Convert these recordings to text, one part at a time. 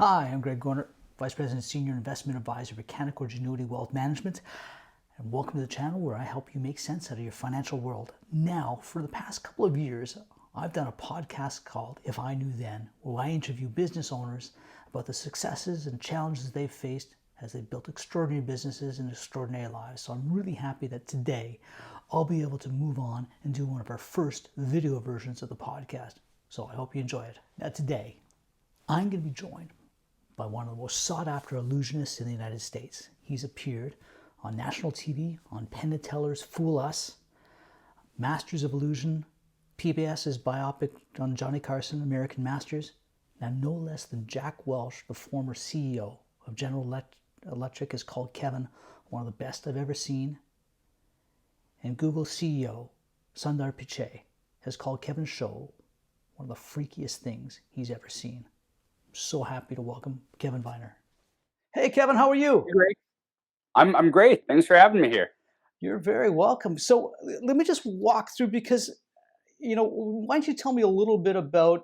Hi, I'm Greg Gorner, Vice President Senior Investment Advisor for Canaccord Genuity Wealth Management, and welcome to the channel where I help you make sense out of your financial world. Now, for the past couple of years, I've done a podcast called If I Knew Then, where I interview business owners about the successes and challenges they've faced as they built extraordinary businesses and extraordinary lives. So I'm really happy that today I'll be able to move on and do one of our first video versions of the podcast. So I hope you enjoy it. Now today, I'm going to be joined by one of the most sought-after illusionists in the United States. He's appeared on national TV, on Penn and Teller's Fool Us, Masters of Illusion, PBS's biopic on Johnny Carson, American Masters, and no less than Jack Welsh, the former CEO of General Electric, has called Kevin one of the best I've ever seen. And Google CEO Sundar Pichai has called Kevin's show one of the freakiest things he's ever seen. So happy to welcome Kevin Viner. Hey, Kevin, how are you? Great. I'm great. Thanks for having me here. You're very welcome. So let me just walk through because, why don't you tell me a little bit about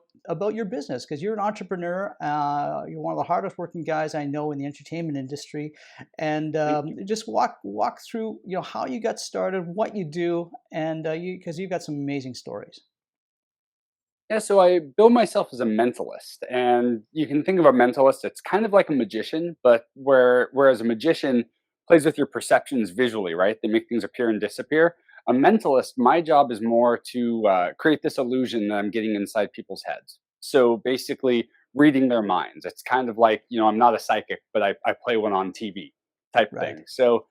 your business? Because you're an entrepreneur. You're one of the hardest working guys I know in the entertainment industry. And just walk through, how you got started, what you do, and because you've got some amazing stories. Yeah, so I build myself as a mentalist, and you can think of a mentalist, it's kind of like a magician, but whereas a magician plays with your perceptions visually, right? They make things appear and disappear. A mentalist, my job is more to create this illusion that I'm getting inside people's heads. So basically, reading their minds. It's kind of like, I'm not a psychic, but I play one on TV type Right. thing. So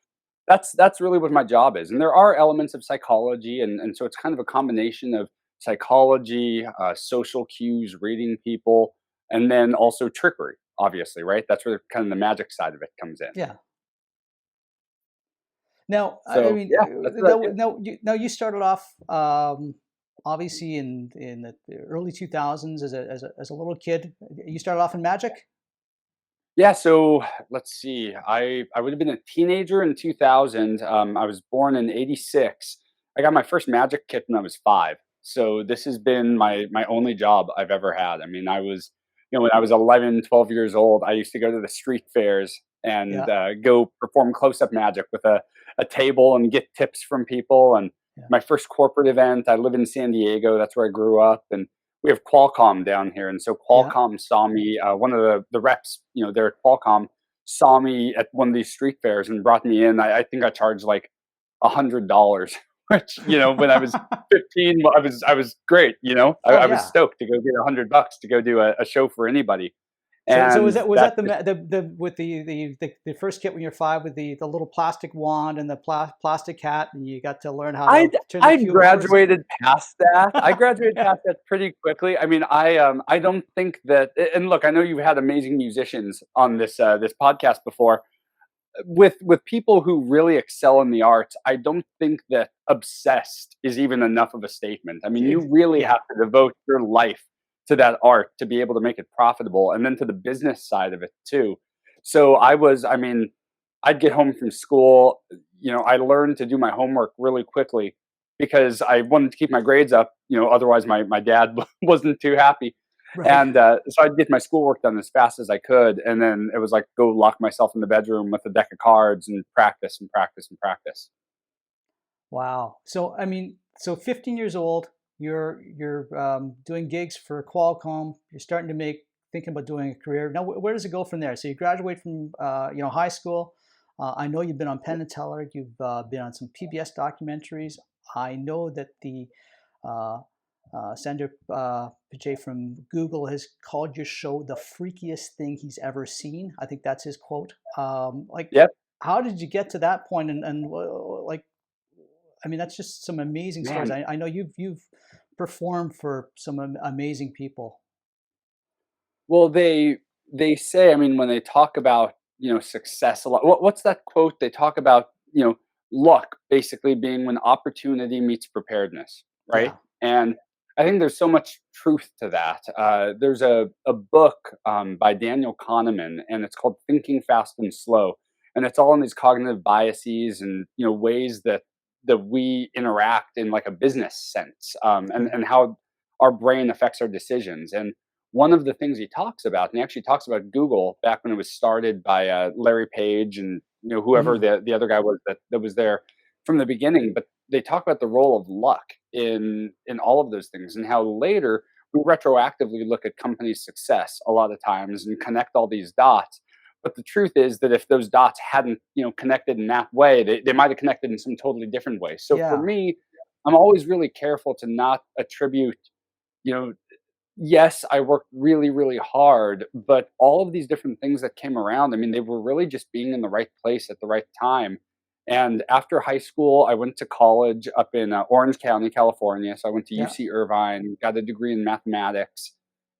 that's really what my job is. And there are elements of psychology, and so it's kind of a combination of psychology, social cues, reading people, and then also trickery, obviously, right? That's where kind of the magic side of it comes in. Yeah. Now, I So mean, yeah, that's what I do. now you started off obviously in the early 2000s as a little kid. You started off in magic. Yeah, so let's see. I would have been a teenager in 2000. I was born in '86. I got my first magic kit when I was 5. So this has been my only job I've ever had. I mean, I was, when I was 11, 12 years old, I used to go to the street fairs and Yeah, go perform close-up magic with a table and get tips from people. And yeah, my first corporate event, I live in San Diego. That's where I grew up. And we have Qualcomm down here, and so yeah. Qualcomm saw me. One of the reps, there at Qualcomm, saw me at one of these street fairs and brought me in. I think I charged like $100, which when I was 15, well, I was great. Oh I was yeah. stoked to go get $100 to go do a show for anybody, So and was that that the with the first kit when you're 5 with the little plastic wand and the plastic hat, and you got to learn how I to turn the I cube over? graduated past that. I graduated Yeah, past that pretty quickly. I mean, I don't think that. And look, I know you've had amazing musicians on this podcast before. With people who really excel in the arts, I don't think that obsessed is even enough of a statement. I mean, you really yeah. have to devote your life to that art to be able to make it profitable, and then to the business side of it too. So I mean, I'd get home from school, I learned to do my homework really quickly because I wanted to keep my grades up, otherwise my dad wasn't too happy. Right. And so I'd get my schoolwork done as fast as I could. And then it was like go lock myself in the bedroom with a deck of cards and practice and practice and practice. Wow. So I mean, so 15 years old, you're doing gigs for Qualcomm. You're starting to thinking about doing a career. Now, where does it go from there? So you graduate from high school. I know you've been on Penn and Teller. You've been on some PBS documentaries. I know that the uh, Sundar Pichai from Google has called your show the freakiest thing he's ever seen. I think that's his quote. Yep. How did you get to that point? And I mean, that's just some amazing stories. Man. I know you've performed for some amazing people. Well, they say, I mean, when they talk about, success a lot, what's that quote? They talk about, luck basically being when opportunity meets preparedness, right? Yeah, And I think there's so much truth to that. There's a book by Daniel Kahneman, and it's called Thinking Fast and Slow. And it's all in these cognitive biases and, ways that we interact in like a business sense, and right. and how our brain affects our decisions. And one of the things he talks about, and he actually talks about Google back when it was started by Larry Page and whoever Mm, the other guy was that was there from the beginning. But they talk about the role of luck in all of those things, and how later we retroactively look at companies' success a lot of times and connect all these dots. But the truth is that if those dots hadn't, connected in that way, they might have connected in some totally different way. So for yeah. me, I'm always really careful to not attribute, you know, yes, I worked really, really hard, but all of these different things that came around, I mean, they were really just being in the right place at the right time. And after high school, I went to college up in Orange County, California. So I went to Yeah. UC Irvine, got a degree in mathematics.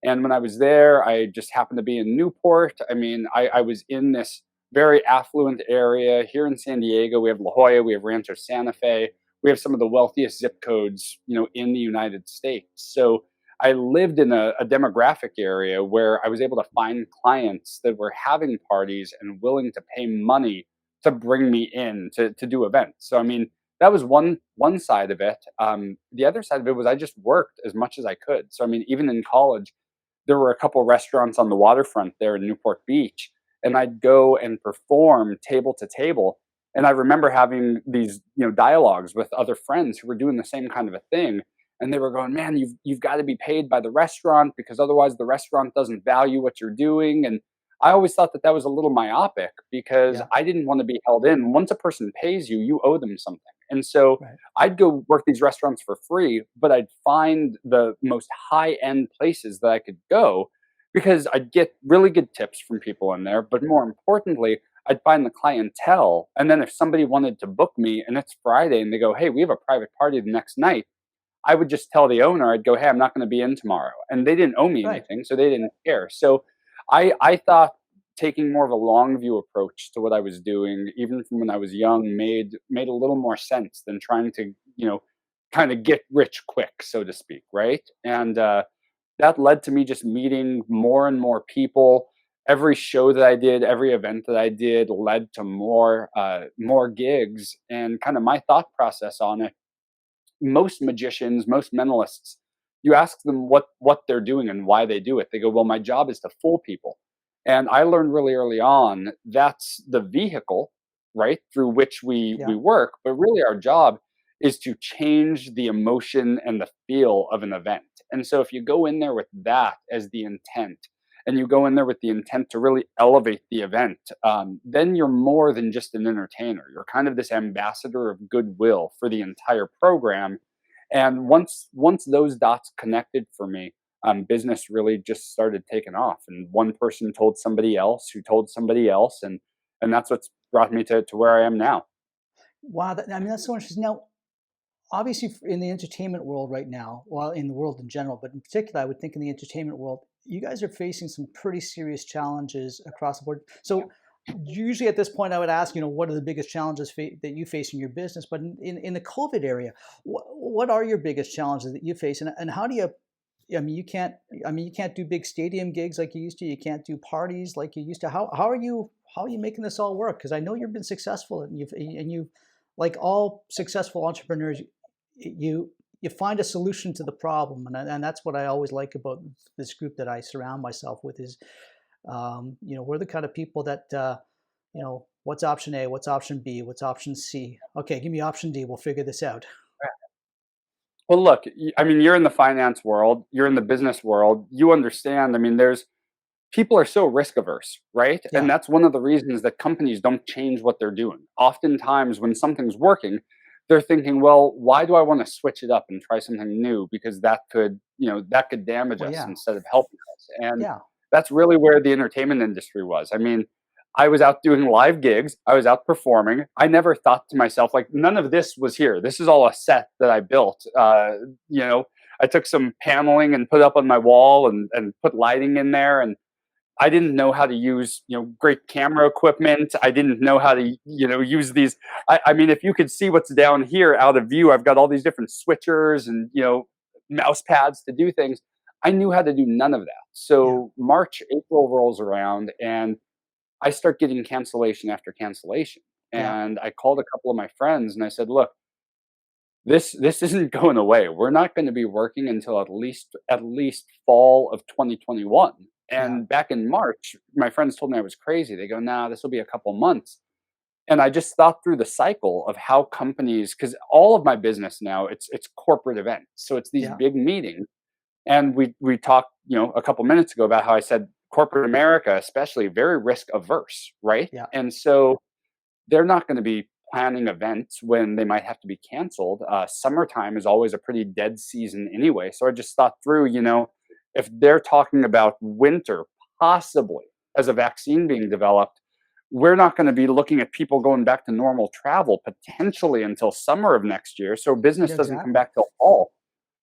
And when I was there, I just happened to be in Newport. I mean, I was in this very affluent area here in San Diego. We have La Jolla, we have Rancho Santa Fe, we have some of the wealthiest zip codes, in the United States. So I lived in a demographic area where I was able to find clients that were having parties and willing to pay money to bring me in to do events. So I mean, that was one side of it. The other side of it was I just worked as much as I could. So I mean, even in college, there were a couple restaurants on the waterfront there in Newport Beach, and I'd go and perform table to table. And I remember having these, dialogues with other friends who were doing the same kind of a thing, and they were going, "Man, you've got to be paid by the restaurant because otherwise the restaurant doesn't value what you're doing." And I always thought that that was a little myopic because Yeah. I didn't want to be held in. Once a person pays you, you owe them something. And so Right. I'd go work these restaurants for free, but I'd find the most high end places that I could go because I'd get really good tips from people in there. But more importantly, I'd find the clientele. And then if somebody wanted to book me and it's Friday and they go, "Hey, we have a private party the next night," I would just tell the owner, I'd go, "Hey, I'm not going to be in tomorrow." And they didn't owe me Right. anything, so they didn't care. So I thought taking more of a long view approach to what I was doing, even from when I was young, made a little more sense than trying to, kind of get rich quick, so to speak, right? And that led to me just meeting more and more people. Every show that I did, every event that I did led to more gigs, and kind of my thought process on it. Most magicians, most mentalists, you ask them what they're doing and why they do it. They go, "Well, my job is to fool people." And I learned really early on that's the vehicle, right, through which we Yeah. work, but really our job is to change the emotion and the feel of an event. And so if you go in there with that as the intent, and you go in there with the intent to really elevate the event, then you're more than just an entertainer. You're kind of this ambassador of goodwill for the entire program. And once those dots connected for me, business really just started taking off. And one person told somebody else, who told somebody else, and that's what's brought me to where I am now. Wow. I mean, that's so interesting. Now, obviously, in the entertainment world right now, well, in the world in general, but in particular, I would think in the entertainment world, you guys are facing some pretty serious challenges across the board. So, usually at this point, I would ask, what are the biggest challenges that you face in your business? But in the COVID area, what are your biggest challenges that you face, and how do you? I mean, you can't. I mean, you can't do big stadium gigs like you used to. You can't do parties like you used to. How are you making this all work? Because I know you've been successful, and you, like all successful entrepreneurs, you find a solution to the problem, and that's what I always like about this group that I surround myself with is, we're the kind of people that, what's option A, what's option B, what's option C? Okay, give me option D. We'll figure this out. Well, look, I mean, you're in the finance world, you're in the business world, you understand. I mean, there's people are so risk averse, right? And Yeah, that's one of the reasons that companies don't change what they're doing. Oftentimes, when something's working, they're thinking, "Well, why do I want to switch it up and try something new? Because that could damage well, us yeah, instead of helping us." And yeah, that's really where the entertainment industry was. I mean, I was out doing live gigs, I was out performing. I never thought to myself, like, none of this was here. This is all a set that I built. You know, I took some paneling and put up on my wall and put lighting in there, and I didn't know how to use, great camera equipment. I didn't know how to, use these. I mean, if you could see what's down here out of view, I've got all these different switchers and, mouse pads to do things. I knew how to do none of that. yeah, So March, April rolls around and I start getting cancellation after cancellation. yeah, And I called a couple of my friends and I said, "Look, this isn't going away. We're not going to be working until at least fall of 2021. Yeah. And back in March, my friends told me I was crazy. They go, "Nah, this will be a couple months." And I just thought through the cycle of how companies, because all of my business now, it's corporate events. So it's these Yeah. big meetings. And we talked, a couple minutes ago about how I said corporate America, especially, very risk averse, right? Yeah. And so they're not going to be planning events when they might have to be canceled. Summertime is always a pretty dead season anyway. So I just thought through, if they're talking about winter, possibly as a vaccine being developed, we're not going to be looking at people going back to normal travel potentially until summer of next year. So business Yeah, doesn't come exactly. back till fall.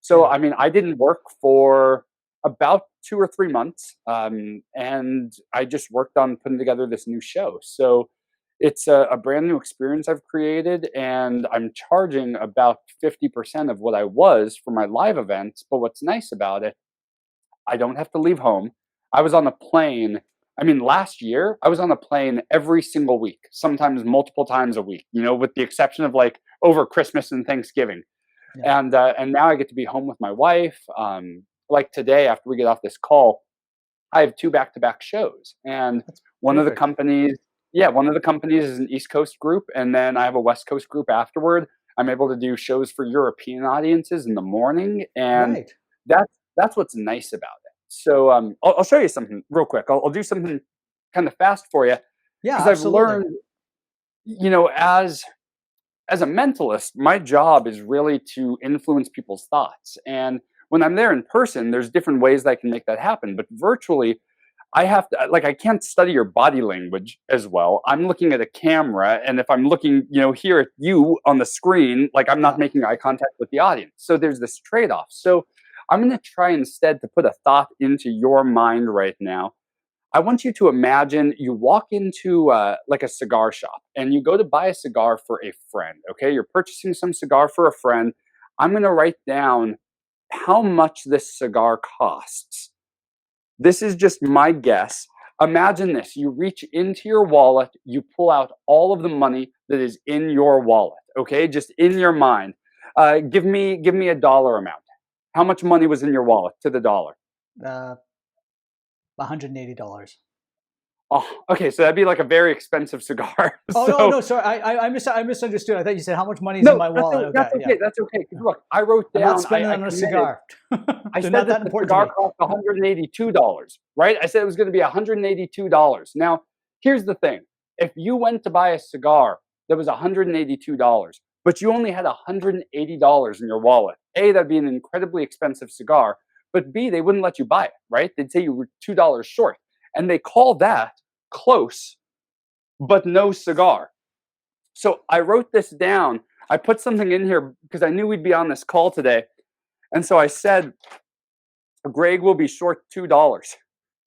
So, Yeah. I mean, I didn't work for about 2 or 3 months. And I just worked on putting together this new show. So it's a brand new experience I've created, and I'm charging about 50% of what I was for my live events. But what's nice about it, I don't have to leave home. I was on a plane. I mean, last year, I was on a plane every single week, sometimes multiple times a week, with the exception of like over Christmas and Thanksgiving. Yeah. And now I get to be home with my wife. Like today, after we get off this call, I have two back-to-back shows, and That's one of the perfect. companies, yeah, one of the companies is an East Coast group, and then I have a West Coast group afterward. I'm able to do shows for European audiences in the morning, and Right. that's what's nice about it. So I'll show you something real quick. I'll do something kind of fast for you Yeah, because I've absolutely. learned, as a mentalist, my job is really to influence people's thoughts. And when I'm there in person, there's different ways that I can make that happen. But virtually, I have to, like, I can't study your body language as well. I'm looking at a camera, and if I'm looking, here at you on the screen, like, I'm not Yeah. making eye contact with the audience. So there's this trade off. So I'm going to try instead to put a thought into your mind right now. I want you to imagine you walk into like a cigar shop and you go to buy a cigar for a friend. Okay, you're purchasing some cigar for a friend. I'm going to write down how much this cigar costs. This is just my guess. Imagine this: you reach into your wallet, you pull out all of the money that is in your wallet. Okay, just in your mind. Give me a dollar amount. How much money was in your wallet to the dollar? Uh, $180. Oh, okay, so that'd be like a very expensive cigar. Oh, no, So no, sorry. I misunderstood. I thought you said how much money is in no, my wallet. Okay, that's yeah. okay. That's okay. 'Cause look, I wrote I'm not down. spending I on a committed. cigar. I They're said not that that the important to cigar me. cost $182, right? I said it was going to be $182. Now, here's the thing: if you went to buy a cigar that was $182, but you only had $180 in your wallet, A, that'd be an incredibly expensive cigar. But B, they wouldn't let you buy it, right? They'd say you were $2 short, and they call that close but no cigar. So I wrote this down. I put something in here because I knew we'd be on this call today. And so I said, Greg will be short $2.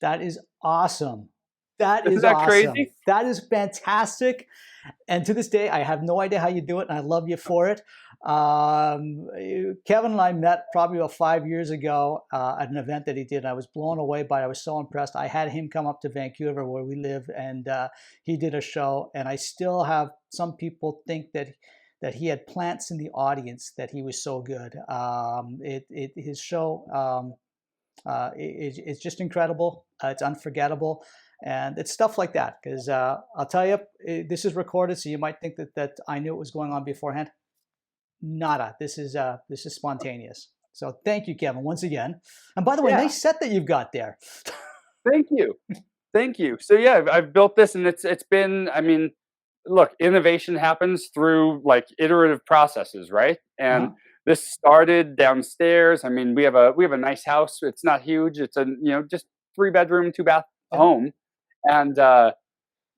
That is awesome. That Isn't is that awesome. crazy? That is fantastic. And to this day, I have no idea how you do it, and I love you for it. Kevin and I met probably about 5 years ago at an event that he did. I was blown away by it. I was so impressed. I had him come up to Vancouver, where we live, and he did a show. And I still have some people think that he had plants in the audience, that he was so good. His show it's just incredible. It's unforgettable. And it's stuff like that, because I'll tell you, this is recorded, so you might think that I knew what was going on beforehand. Nada. This is spontaneous. So thank you, Kevin, once again. And by the way, Yeah. nice set that you've got there. Thank you. Thank you. So yeah, I've built this, and it's been, I mean, look, innovation happens through like iterative processes, right? And Uh-huh. this started downstairs. I mean, we have a nice house. It's not huge. It's a, just 3 bedroom, 2 bath Yeah. home. And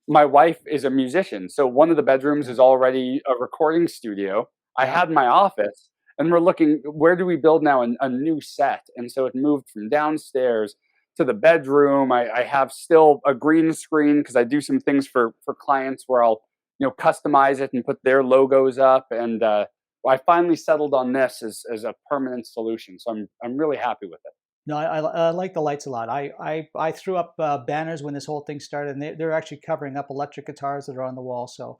my wife is a musician. So one of the bedrooms Yeah. is already a recording studio. I Yeah. had my office, and we're looking, where do we build now a new set? And so it moved from downstairs to the bedroom. I have still a green screen because I do some things for clients where I'll customize it and put their logos up. And I finally settled on this as a permanent solution. So I'm really happy with it. No, I like the lights a lot. I threw up banners when this whole thing started, and they're actually covering up electric guitars that are on the wall. So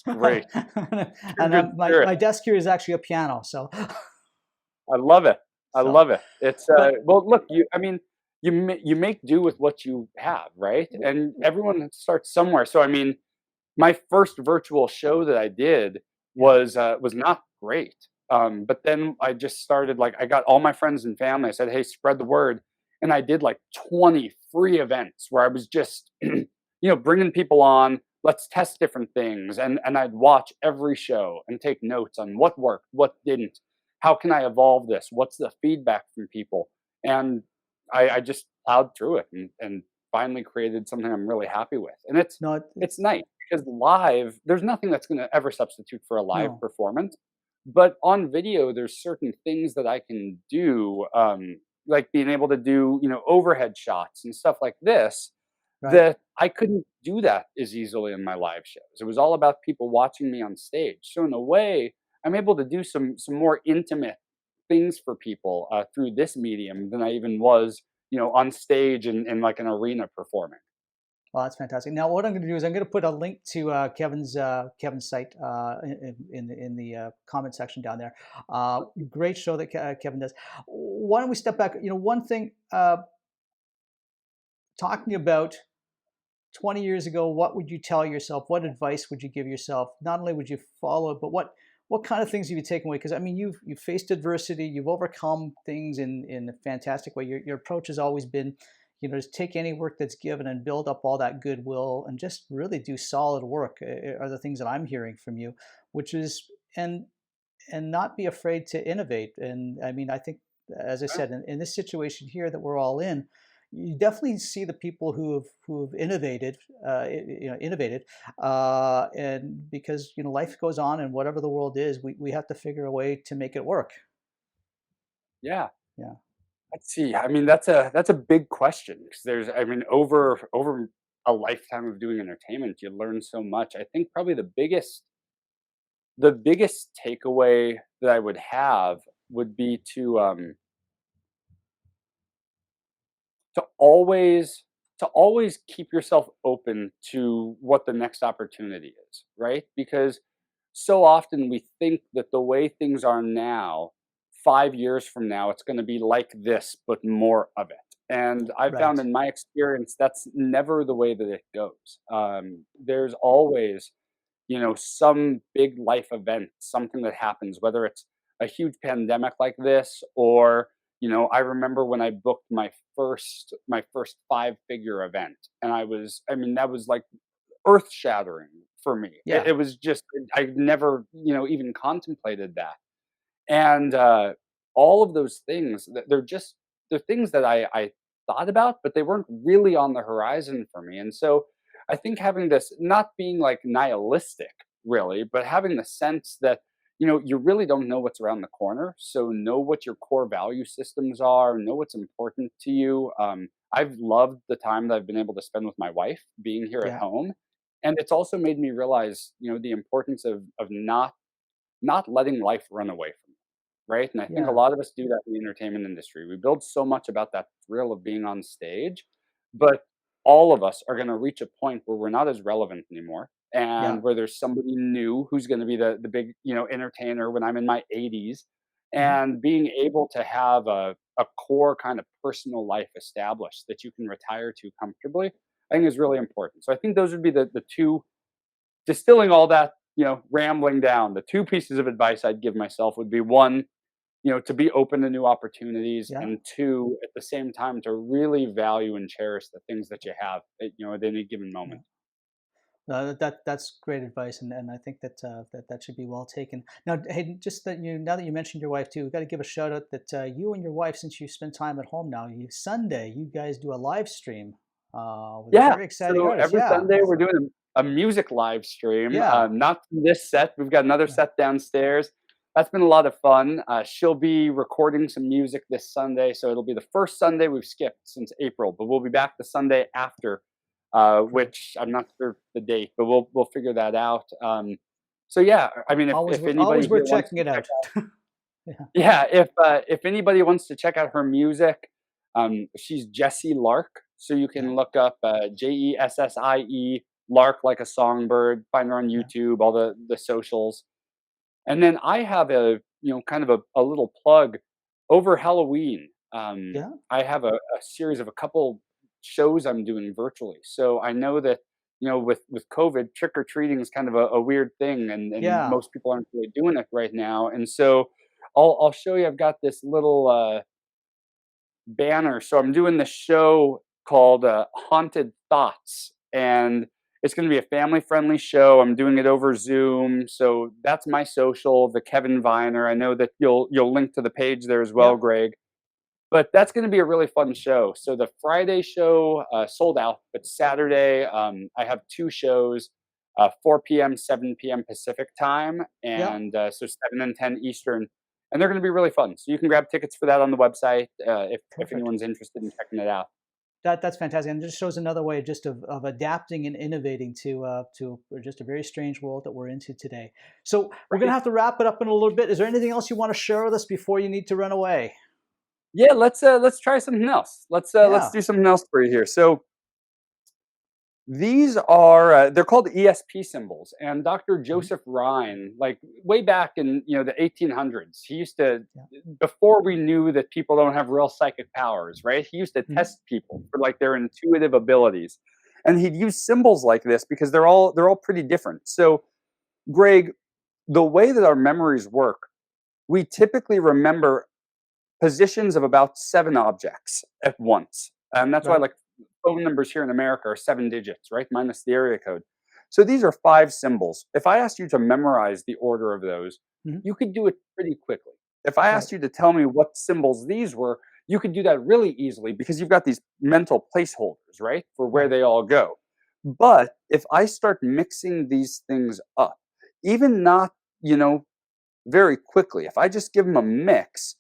great. Two And good my spirits. desk here is actually a piano. So, I love it. I so, love it. It's but well, look, I mean, you make do with what you have, right? w- And w- everyone starts somewhere. So I mean, my first virtual show that I did yeah, was not great. But then I just started like I got all my friends and family. I said, "Hey, spread the word," and I did like 20 free events where I was just bringing people on. Let's test different things, and I'd watch every show and take notes on what worked, what didn't, how can I evolve this, what's the feedback from people, and I just plowed through it and finally created something I'm really happy with, and no, it's nice because live, there's nothing that's going to ever substitute for a live no, performance. But on video, there's certain things that I can do, like being able to do, overhead shots and stuff like this, right. that I couldn't do that as easily in my live shows. It was all about people watching me on stage. So in a way, I'm able to do some more intimate things for people through this medium than I even was, on stage in like an arena performing. Well, that's fantastic. Now, what I'm going to do is I'm going to put a link to Kevin's site in the comment section down there. Great show that Kevin does. Why don't we step back? One thing, talking about 20 years ago, what would you tell yourself? What advice would you give yourself? Not only would you follow it, but what kind of things have you taken away? Because I mean, you've faced adversity, you've overcome things in a fantastic way. Your approach has always been, just take any work that's given and build up all that goodwill and just really do solid work. Are the things that I'm hearing from you, which is and not be afraid to innovate. And I mean, I think, as I Yeah. said, in this situation here that we're all in, you definitely see the people who have innovated, innovated, and because life goes on, and whatever the world is, we have to figure a way to make it work. Yeah. Yeah, Let's see. I mean, that's a big question because there's, I mean, over a lifetime of doing entertainment, you learn so much. I think probably the biggest takeaway that I would have would be to always to always keep yourself open to what the next opportunity is, right? Because so often we think that the way things are now, 5 years from now, it's going to be like this, but more of it. And I found right. in my experience that's never the way that it goes. There's always some big life event, something that happens, whether it's a huge pandemic like this, or I remember when I booked my first 5-figure event, and I mean, that was like earth shattering for me. It, Yeah, it was just I never even contemplated that, and all of those things, they're things that I thought about, but they weren't really on the horizon for me. And so I think having this, not being like nihilistic really, but having the sense that you really don't know what's around the corner. So know what your core value systems are, know what's important to you. I've loved the time that I've been able to spend with my wife being here at yeah, home, and it's also made me realize the importance of not letting life run away from you, right? And I think a yeah, lot of us do that in the entertainment industry. We build so much about that thrill of being on stage, but all of us are going to reach a point where we're not as relevant anymore, yeah. and where there's somebody new who's going to be the big entertainer when I'm in my 80s, Mhm. and being able to have a core kind of personal life established that you can retire to comfortably, I think is really important. So I think those would be the two, distilling all that, rambling down, the two pieces of advice I'd give myself would be, one, to be open to new opportunities, Yeah. and two, at the same time, to really value and cherish the things that you have at any given Yeah. moment. That's great advice, and I think that should be well taken. Now, hey, just that now that you mentioned your wife too, we've got to give a shout out that you and your wife, since you spend time at home now, Sunday you guys do a live stream with a Yeah, very exciting so artist. every Yeah, Sunday we're doing a music live stream, yeah, not from this set, we've got another yeah. set downstairs. That's been a lot of fun. She'll be recording some music this Sunday, so it'll be the first Sunday we've skipped since April, but we'll be back the Sunday after, Great. which I'm not sure the date, but we'll figure that out. So yeah, I mean, if anybody Always here worth wants checking to it check out. out, Yeah. yeah, if anybody wants to check out her music, she's Jessie Lark, so you Yeah. can look up Jessie Lark Like a Songbird. Find her on YouTube, all the socials. And then I have kind of a little plug over Halloween. Yeah. I have a series of a couple shows I'm doing virtually. So I know that, with COVID, trick or treating is kind of a weird thing, and Yeah. most people aren't really doing it right now. And so I'll show you. I've got this little banner. So I'm doing the show called Haunted Thoughts, and it's going to be a family-friendly show. I'm doing it over Zoom, so that's my social, the Kevin Viner. I know that you'll link to the page there as well, Yep. Greg. But that's going to be a really fun show. So the Friday show sold out, but Saturday I have two shows, 4 p.m., 7 p.m. Pacific time, Yep. and so 7 and 10 Eastern. And they're going to be really fun. So you can grab tickets for that on the website if Perfect. anyone's interested in checking it out. That's fantastic, and it just shows another way just of adapting and innovating to just a very strange world that we're into today. So we're gonna Right? have to wrap it up in a little bit. Is there anything else you want to share with us before you need to run away? Yeah, let's try something else. Let's Yeah. do something else for you here. So these are they're called ESP symbols, and Dr. Mhm. Joseph Rhine, like way back in the 1800s, he used to, Yeah. before we knew that people don't have real psychic powers, right? He used to Mhm. test people for like their intuitive abilities, and he'd use symbols like this because they're all pretty different. So, Greg, the way that our memories work, we typically remember positions of about 7 objects at once. And that's why, Right. like, phone numbers here in America are 7 digits, right? Minus the area code. So these are 5 symbols. If I asked you to memorize the order of those, Mhm. you could do it pretty quickly. If I Right. asked you to tell me what symbols these were, you could do that really easily because you've got these mental placeholders, right? For where Right. they all go. But if I start mixing these things up, even not, you know, very quickly, if I just give them a mix,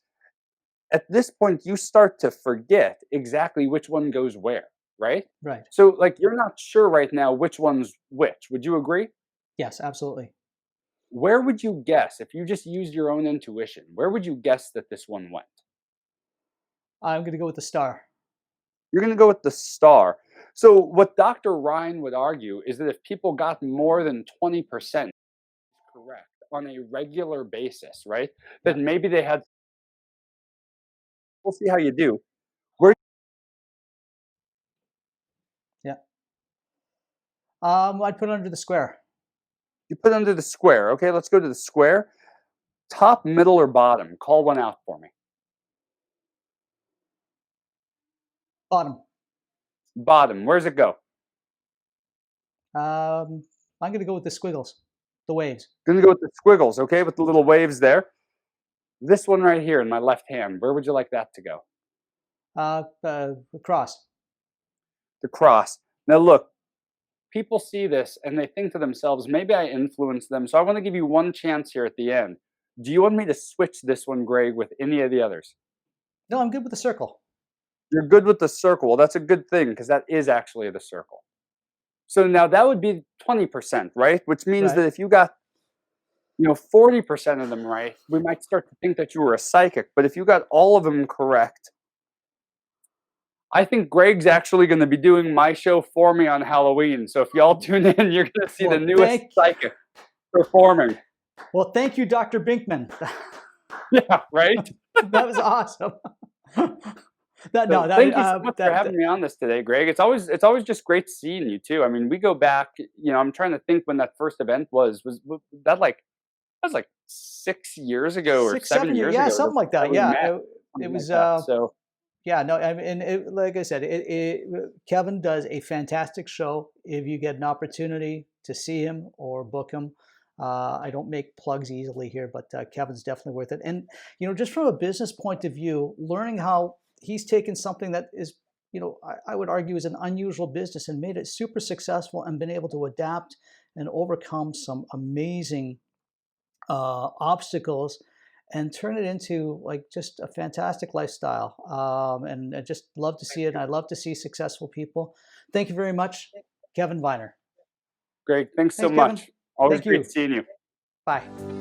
at this point you start to forget exactly which one goes where, right? Right. So like you're not sure right now which one's which. Would you agree? Yes. Absolutely. Where would you guess if you just used your own intuition? Where would you guess that this one went? I'm gonna go with the star. You're going to go with the star. So what Dr. Ryan would argue is that if people got more than 20% correct on a regular basis, right? Yeah. That maybe they had, we'll see how you do. Where Yeah. I'd put it under the square. you put under the square. Okay, let's go to the square. Top, middle, or bottom? Call one out for me. Bottom. Bottom. Where's it go? Um, I'm gonna go with the squiggles, the waves. Gonna go with the squiggles, okay, with the little waves there. This one right here in my left hand, where would you like that to go? Cross. The cross. Now look, people see this and they think to themselves, maybe I influenced them. So I want to give you one chance here at the end. Do you want me to switch this one, Greg, with any of the others? No, I'm good with the circle. You're good with the circle. Well, that's a good thing because that is actually the circle. So now that would be 20%, right? Which means Right. that if you got 40% of them right, we might start to think that you were a psychic. But if you got all of them correct, I think Greg's actually going to be doing my show for me on Halloween. So if y'all tune in, you're going to see the Well, newest psychic performing. thank you, Dr. Binkman. Yeah, right? That was awesome. That no, So that thank you so much for having me on this today, Greg. It's always just great seeing you too. I mean, we go back, I'm trying to think when that first event was that was like 6 years ago or 6, 7 7 years, years yeah, ago something like that that. we Yeah, met, it something like was. that. So Yeah, no, I mean, and like I said, Kevin does a fantastic show. If you get an opportunity to see him or book him, I don't make plugs easily here, but Kevin's definitely worth it. And just from a business point of view, learning how he's taken something that is, I would argue is an unusual business and made it super successful and been able to adapt and overcome some amazing obstacles and turn it into like just a fantastic lifestyle. And I just love to see it. And I love to see successful people. Thank you very much, Kevin Viner. Greg, thanks so Thanks, Kevin. much. Always Thank great you. seeing you. Bye.